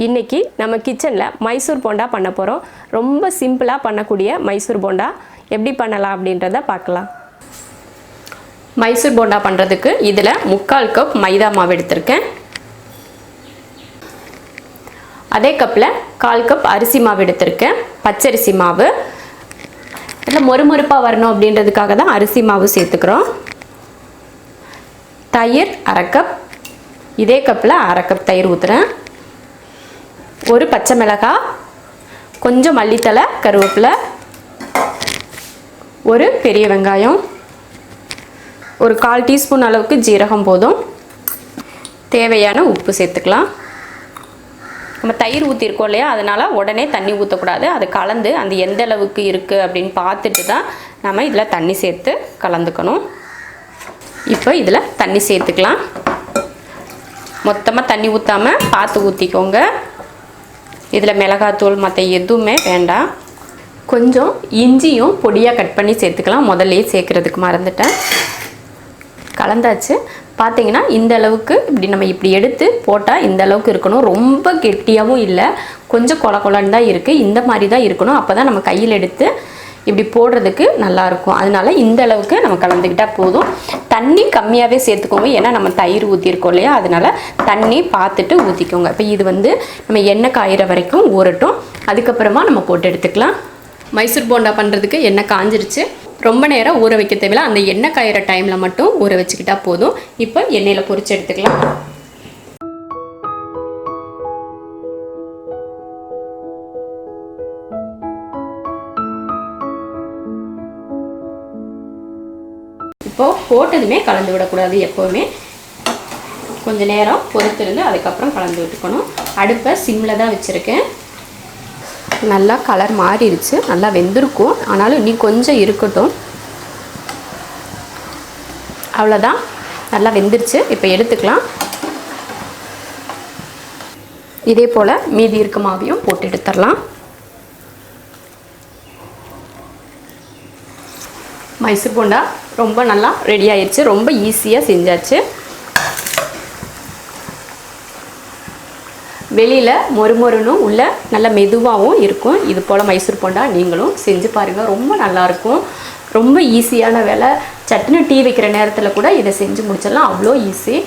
இன்றைக்கி நம்ம கிச்சனில் மைசூர் போண்டா பண்ண போகிறோம். ரொம்ப சிம்பிளாக பண்ணக்கூடிய மைசூர் போண்டா எப்படி பண்ணலாம் அப்படின்றத பார்க்கலாம். மைசூர் போண்டா பண்ணுறதுக்கு இதில் 3/4 கப் மைதா மாவு எடுத்திருக்கேன். அதே கப்பில் 1/4 கப் அரிசி மாவு எடுத்திருக்கேன். பச்சரிசி மாவு இல்லை மொறுமொறுப்பாக வரணும் அப்படின்றதுக்காக தான் அரிசி மாவு சேர்த்துக்கிறோம். தயிர் 1/2 கப், இதே கப்பில் 1/2 கப் தயிர் ஊற்றுறேன். ஒரு பச்சை மிளகாய், கொஞ்சம் மல்லித்தலை, கருவேப்பிலை, ஒரு பெரிய வெங்காயம், ஒரு 1/4 டீஸ்பூன் அளவுக்கு ஜீரகம் போதும். தேவையான உப்பு சேர்த்துக்கலாம். நம்ம தயிர் ஊற்றிருக்கோம் இல்லையா, அதனால் உடனே தண்ணி ஊற்றக்கூடாது. அது கலந்து அந்த எந்த அளவுக்கு இருக்குது அப்படின்னு பார்த்துட்டு தான் நம்ம இதில் தண்ணி சேர்த்து கலந்துக்கணும். இப்போ இதில் தண்ணி சேர்த்துக்கலாம். மொத்தமாக தண்ணி ஊற்றாமல் பார்த்து ஊற்றிக்கோங்க. இதில் மிளகாத்தூள் மற்ற எதுவுமே வேண்டாம். கொஞ்சம் இஞ்சியும் பொடியாக கட் பண்ணி சேர்த்துக்கலாம். முதல்லையே சேர்க்குறதுக்கு மறந்துட்டேன். கலந்தாச்சு. பார்த்தீங்கன்னா இந்த அளவுக்கு இப்படி எடுத்து போட்டால் இந்த அளவுக்கு இருக்கணும். ரொம்ப கெட்டியாகவும் இல்லை, கொஞ்சம் கொல கொலன்னு தான் இருக்குது. இந்த மாதிரி தான் இருக்கணும். அப்போ தான் நம்ம கையில் எடுத்து இப்படி போடுறதுக்கு நல்லாயிருக்கும். அதனால இந்த அளவுக்கு நம்ம கலந்துக்கிட்டால் போதும். தண்ணி கம்மியாகவே சேர்த்துக்கோங்க, ஏன்னா நம்ம தயிர் ஊற்றிருக்கோம் இல்லையா, அதனால் தண்ணி பார்த்துட்டு ஊற்றிக்கோங்க. இப்போ இது நம்ம எண்ணெய் காயிற வரைக்கும் ஊறட்டும். அதுக்கப்புறமா நம்ம போட்டு எடுத்துக்கலாம். மைசூர் போண்டா பண்ணுறதுக்கு எண்ணெய் காஞ்சிருச்சு. ரொம்ப நேரம் ஊற வைக்க தேவையில்லை. அந்த எண்ணெய் காயிற டைமில் மட்டும் ஊற வச்சுக்கிட்டா போதும். இப்போ எண்ணெயில் பொரிச்சு எடுத்துக்கலாம். இப்போது போட்டதுமே கலந்து விடக்கூடாது. எப்போவுமே கொஞ்சம் நேரம் பொறுத்திருந்து அதுக்கப்புறம் கலந்து விட்டுக்கணும். அடுப்பை சிம்மில் தான் வச்சுருக்கேன். நல்லா கலர் மாறிடுச்சு, நல்லா வெந்திருக்கும். ஆனாலும் இன்னும் கொஞ்சம் இருக்கட்டும். அவ்வளோதான், நல்லா வெந்துருச்சு. இப்போ எடுத்துக்கலாம். இதே போல் மீதி இருக்க மாவையும் போட்டு எடுத்துடலாம். மைசூர் போண்டா ரொம்ப நல்லா ரெடி ஆயிடுச்சு. ரொம்ப ஈஸியாக செஞ்சாச்சு. வெளியில் மொறுமொறுனும் உள்ள நல்ல மெதுவாகவும் இருக்கும். இது போல் மைசூர் போண்டா நீங்களும் செஞ்சு பாருங்கள். ரொம்ப நல்லாயிருக்கும். ரொம்ப ஈஸியான வேலை. சட்டுன்னு டீ வைக்கிற நேரத்தில் கூட இதை செஞ்சு முடிச்சிடலாம். அவ்வளோ ஈஸி.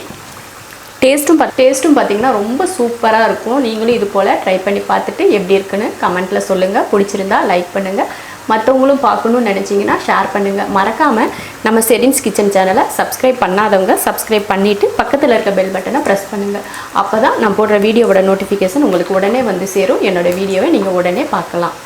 டேஸ்ட்டும் பார்த்திங்கன்னா ரொம்ப சூப்பராக இருக்கும். நீங்களும் இது போல் ட்ரை பண்ணி பார்த்துட்டு எப்படி இருக்குன்னு கமெண்ட்டில் சொல்லுங்கள். பிடிச்சிருந்தா லைக் பண்ணுங்கள். மற்றவங்களும் பார்க்கணுன்னு நினச்சிங்கன்னா ஷேர் பண்ணுங்கள். மறக்காமல் நம்ம ஷெரின்ஸ் கிச்சன் சேனலை சப்ஸ்கிரைப் பண்ணாதவங்க சப்ஸ்கிரைப் பண்ணிவிட்டு பக்கத்தில் இருக்க பெல் பட்டனை ப்ரெஸ் பண்ணுங்கள். அப்போ தான் நான் போடுற வீடியோவோட நோட்டிஃபிகேஷன் உங்களுக்கு உடனே வந்து சேரும். என்னோடய வீடியோவை நீங்கள் உடனே பார்க்கலாம்.